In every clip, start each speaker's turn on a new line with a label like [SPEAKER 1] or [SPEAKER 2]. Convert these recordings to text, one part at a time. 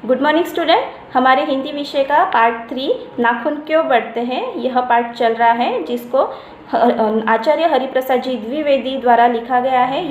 [SPEAKER 1] Good morning student. हमारे हिंदी विषय का पार्ट 3 नाखून क्यों बढ़ते हैं, यह पार्ट चल रहा है, जिसको आचार्य हरिप्रसाद जी द्विवेदी द्वारा लिखा गया है।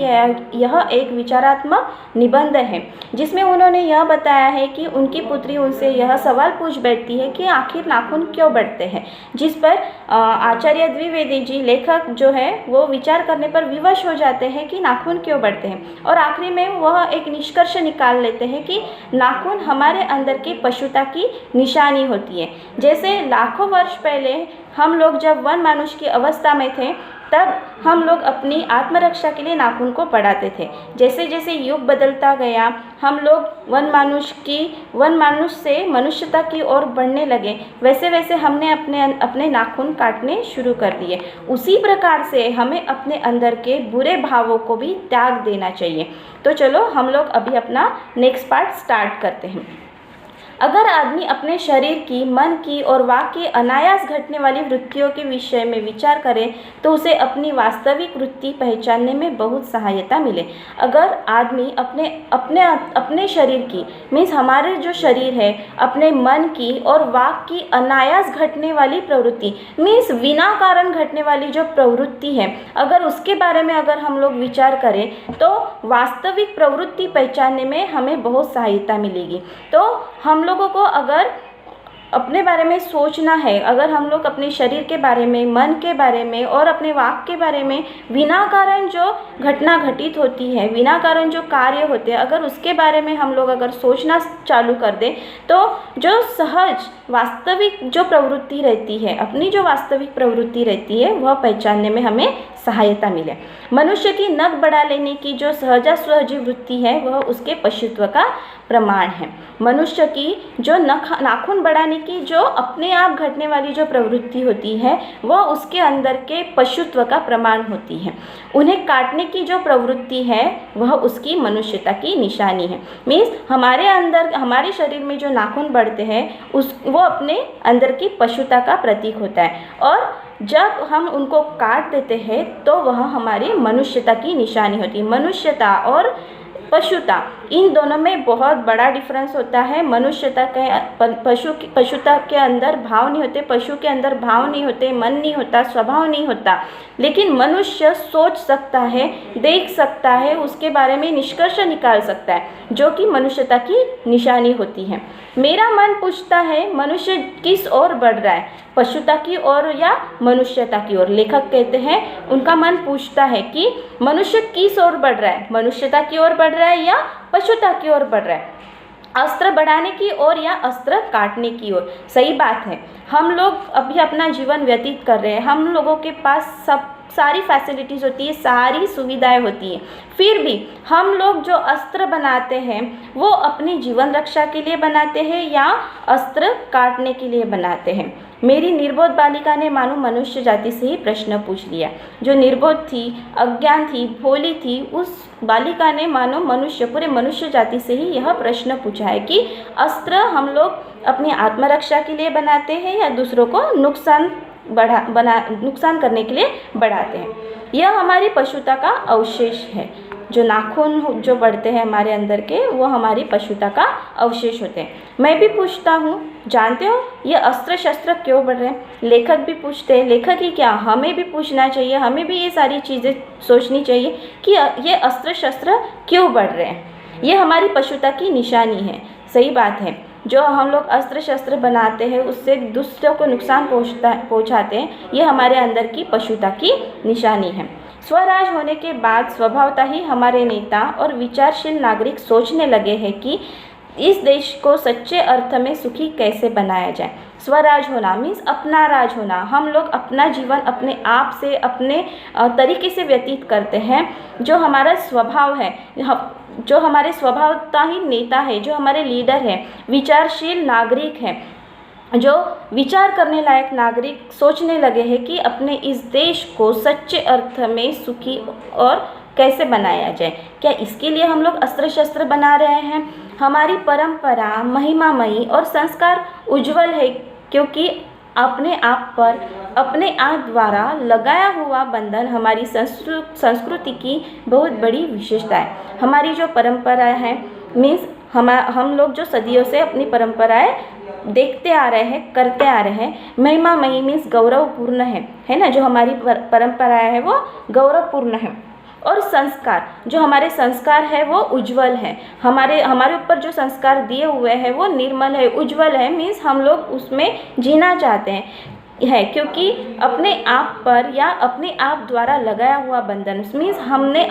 [SPEAKER 1] यह एक विचारात्मक निबंध है, जिसमें उन्होंने यह बताया है कि उनकी पुत्री उनसे यह सवाल पूछ बैठती है कि आखिर नाखून क्यों बढ़ते हैं, जिस पर आचार्य द्विवेदी जी लेखक जो है वो विचार करने पर विवश हो जाते हैं कि नाखून क्यों बढ़ते हैं, और आखिरी में वह एक निष्कर्ष निकाल लेते हैं कि नाखून हमारे अंदर की पशुता की निशानी होती है। जैसे लाखों वर्ष पहले हम लोग जब वन मानुष की अवस्था में थे, तब हम लोग अपनी आत्मरक्षा के लिए नाखून को बढ़ाते थे। जैसे जैसे युग बदलता गया, हम लोग वन मानुष से मनुष्यता की ओर बढ़ने लगे, वैसे वैसे हमने अपने नाखून काटने शुरू कर दिए। उसी प्रकार से हमें अपने अंदर के बुरे भावों को भी त्याग देना चाहिए। तो चलो हम लोग अभी अपना नेक्स्ट पार्ट स्टार्ट करते हैं। अगर आदमी अपने शरीर की, मन की और वाक की अनायास घटने वाली वृत्तियों के विषय में विचार करे तो उसे अपनी वास्तविक वृत्ति पहचानने में बहुत सहायता मिले। अगर आदमी अपने शरीर की, मीन्स हमारे जो शरीर है, अपने मन की और वाक की अनायास घटने वाली प्रवृत्ति, मीन्स बिना कारण घटने वाली जो प्रवृत्ति है, अगर उसके बारे में अगर हम लोग विचार करें तो वास्तविक प्रवृत्ति पहचानने में हमें बहुत सहायता मिलेगी। तो हम लोगों को अगर अपने बारे में सोचना है, अगर हम लोग अपने शरीर के बारे में, मन के बारे में और अपने वाक के बारे में बिना कारण जो घटना घटित होती है, बिना कारण जो कार्य होते हैं, अगर उसके बारे में हम लोग अगर सोचना चालू कर दें तो जो सहज वास्तविक जो प्रवृत्ति रहती है, अपनी जो वास्तविक प्रवृत्ति रहती है, वह पहचानने में हमें सहायता मिले। मनुष्य की नख बढ़ा लेने की जो सहजी वृत्ति है, वह उसके पशुत्व का प्रमाण है। मनुष्य की जो नाखून बढ़ाने की जो अपने आप घटने वाली जो प्रवृत्ति होती है, वह उसके अंदर के पशुत्व का प्रमाण होती है। उन्हें काटने की जो प्रवृत्ति है, वह उसकी मनुष्यता की निशानी है। मीन्स हमारे अंदर, हमारे शरीर में जो नाखून बढ़ते हैं वो अपने अंदर की पशुता का प्रतीक होता है, और जब हम उनको काट देते हैं तो वह हमारी मनुष्यता की निशानी होती है। मनुष्यता और पशुता, इन दोनों में बहुत बड़ा डिफरेंस होता है। मनुष्यता के पशुता के अंदर भाव नहीं होते, पशु के अंदर भाव नहीं होते, मन नहीं होता, स्वभाव नहीं होता, लेकिन मनुष्य सोच सकता है, देख सकता है, उसके बारे में निष्कर्ष निकाल सकता है, जो कि मनुष्यता की निशानी होती है। मेरा मन पूछता है मनुष्य किस ओर बढ़ रहा है, पशुता की ओर या मनुष्यता की ओर। लेखक कहते हैं उनका मन पूछता है कि मनुष्य किस ओर बढ़ रहा है, मनुष्यता की ओर बढ़ रहा है या पशुता की ओर बढ़ रहा है, अस्त्र बढ़ाने की ओर या अस्त्र काटने की ओर। सही बात है, हम लोग अभी अपना जीवन व्यतीत कर रहे हैं, हम लोगों के पास सारी फैसिलिटीज़ होती है, सारी सुविधाएं होती हैं, फिर भी हम लोग जो अस्त्र बनाते हैं वो अपनी जीवन रक्षा के लिए बनाते हैं या अस्त्र काटने के लिए बनाते हैं। मेरी निर्बोध बालिका ने मानो मनुष्य जाति से ही प्रश्न पूछ लिया। जो निर्बोध थी, अज्ञान थी, भोली थी, उस बालिका ने मानो पूरे मनुष्य जाति से ही यह प्रश्न पूछा है कि अस्त्र हम लोग अपनी आत्मरक्षा के लिए बनाते हैं या दूसरों को नुकसान करने के लिए बढ़ाते हैं। यह हमारी पशुता का अवशेष है। जो नाखून जो बढ़ते हैं हमारे अंदर के, वो हमारी पशुता का अवशेष होते हैं। मैं भी पूछता हूँ, जानते हो ये अस्त्र शस्त्र क्यों बढ़ रहे हैं? लेखक भी पूछते हैं, लेखक ही क्या, हमें भी पूछना चाहिए, हमें भी ये सारी चीज़ें सोचनी चाहिए कि ये अस्त्र शस्त्र क्यों बढ़ रहे हैं। ये हमारी पशुता की निशानी है। सही बात है, जो हम लोग अस्त्र शस्त्र बनाते हैं उससे दूसरों को नुकसान पहुँचाते हैं, ये हमारे अंदर की पशुता की निशानी है। स्वराज होने के बाद स्वभावतः ही हमारे नेता और विचारशील नागरिक सोचने लगे हैं कि इस देश को सच्चे अर्थ में सुखी कैसे बनाया जाए। स्वराज होना मीन्स अपना राज होना। हम लोग अपना जीवन अपने आप से, अपने तरीके से व्यतीत करते हैं। जो हमारा स्वभाव है, जो हमारे स्वभावतः ही नेता है, जो हमारे लीडर है, विचारशील नागरिक है, जो विचार करने लायक नागरिक सोचने लगे हैं कि अपने इस देश को सच्चे अर्थ में सुखी और कैसे बनाया जाए। क्या इसके लिए हम लोग अस्त्र शस्त्र बना रहे हैं? हमारी परंपरा महिमामयी और संस्कार उज्जवल है, क्योंकि अपने आप पर, अपने आप द्वारा लगाया हुआ बंधन हमारी संस्कृति की बहुत बड़ी विशेषता है। हमारी जो परंपरा है, मीन्स हम लोग जो सदियों से अपनी परंपराएं देखते आ रहे हैं, करते आ रहे हैं। महिमामयी मीन्स गौरवपूर्ण है ना, जो हमारी परंपराएं है वो गौरवपूर्ण है। और संस्कार, जो हमारे संस्कार है वो उज्जवल है। हमारे ऊपर जो संस्कार दिए हुए हैं वो निर्मल है, उज्जवल है। मीन्स हम लोग उसमें जीना चाहते हैं क्योंकि अपने आप पर या अपने आप द्वारा लगाया हुआ बंधन मीन्स हमने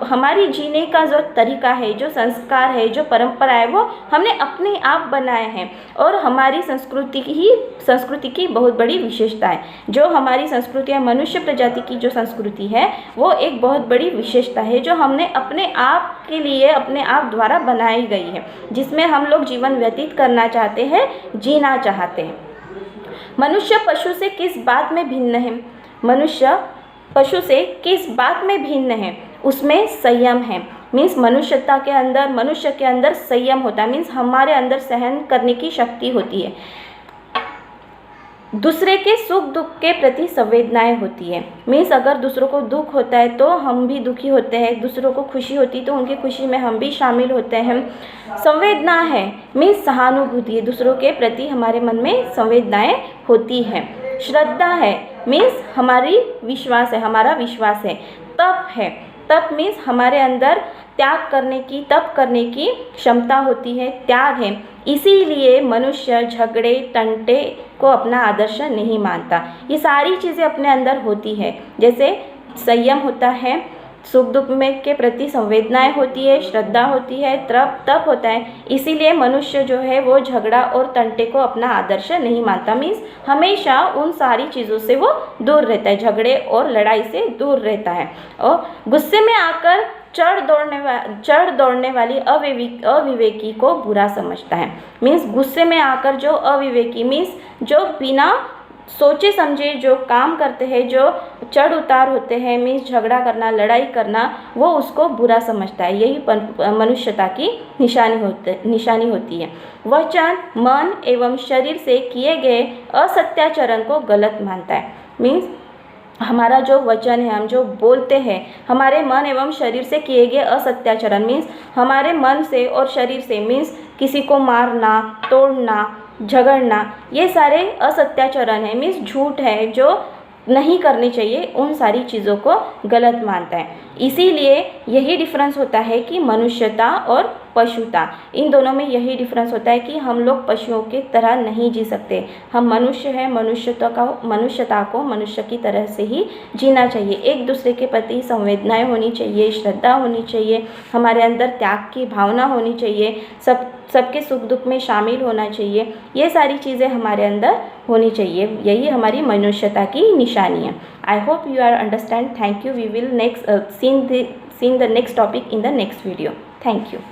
[SPEAKER 1] हमारी जीने का जो तरीका है, जो संस्कार है, जो परंपरा है वो हमने अपने आप बनाए हैं। और हमारी संस्कृति की बहुत बड़ी विशेषता है। जो हमारी संस्कृति है, मनुष्य प्रजाति की जो संस्कृति है वो एक बहुत बड़ी विशेषता है जो हमने अपने आप के लिए अपने आप द्वारा बनाई गई है, जिसमें हम लोग जीवन व्यतीत करना चाहते हैं, जीना चाहते हैं। मनुष्य पशु से किस बात में भिन्न है? मनुष्य पशु से किस बात में भिन्न है? उसमें संयम है। मीन्स मनुष्य के अंदर संयम होता है। मीन्स हमारे अंदर सहन करने की शक्ति होती है। दूसरे के सुख दुख के प्रति संवेदनाएं होती है। मीन्स अगर दूसरों को दुख होता है तो हम भी दुखी होते हैं, दूसरों को खुशी होती तो उनकी खुशी में हम भी शामिल होते हैं। संवेदना है मीन्स सहानुभूति है, दूसरों के प्रति हमारे मन में संवेदनाएं होती है। श्रद्धा है मीन्स हमारा विश्वास है। तप है, तप मीन्स हमारे अंदर त्याग करने की, तप करने की क्षमता होती है, त्याग है। इसीलिए मनुष्य झगड़े टंटे को अपना आदर्श नहीं मानता। ये सारी चीज़ें अपने अंदर होती है, जैसे संयम होता है, सुख दुख में के प्रति संवेदनाएं होती है, श्रद्धा होती है, तप होता है। इसीलिए मनुष्य जो है वो झगड़ा और तंटे को अपना आदर्श नहीं मानता। मीन्स हमेशा उन सारी चीज़ों से वो दूर रहता है, झगड़े और लड़ाई से दूर रहता है। और गुस्से में आकर चढ़ दौड़ने वाली अविवेकी को बुरा समझता है। मीन्स गुस्से में आकर जो अविवेकी मीन्स जो बिना सोचे समझे जो काम करते हैं, जो चढ़ उतार होते हैं, मीन्स झगड़ा करना, लड़ाई करना, वो उसको बुरा समझता है। यही मनुष्यता की निशानी होती है। वचन, मन एवं शरीर से किए गए असत्याचरण को गलत मानता है। मीन्स हमारा जो वचन है, हम जो बोलते हैं, हमारे मन एवं शरीर से किए गए असत्याचरण मीन्स हमारे मन से और शरीर से मीन्स किसी को मारना, तोड़ना, झगड़ना, ये सारे असत्याचरण है। मीन्स झूठ है जो नहीं करनी चाहिए, उन सारी चीज़ों को गलत मानता है। इसीलिए यही डिफरेंस होता है कि मनुष्यता और पशुता, इन दोनों में यही डिफरेंस होता है कि हम लोग पशुओं की तरह नहीं जी सकते। हम मनुष्य हैं, मनुष्यता को मनुष्य की तरह से ही जीना चाहिए। एक दूसरे के प्रति संवेदनाएं होनी चाहिए, श्रद्धा होनी चाहिए, हमारे अंदर त्याग की भावना होनी चाहिए, सबके सुख दुख में शामिल होना चाहिए। ये सारी चीज़ें हमारे अंदर होनी चाहिए। यही हमारी मनुष्यता की निशानी है। I hope you are understand. Thank you. We will see the next topic in the next video. Thank you.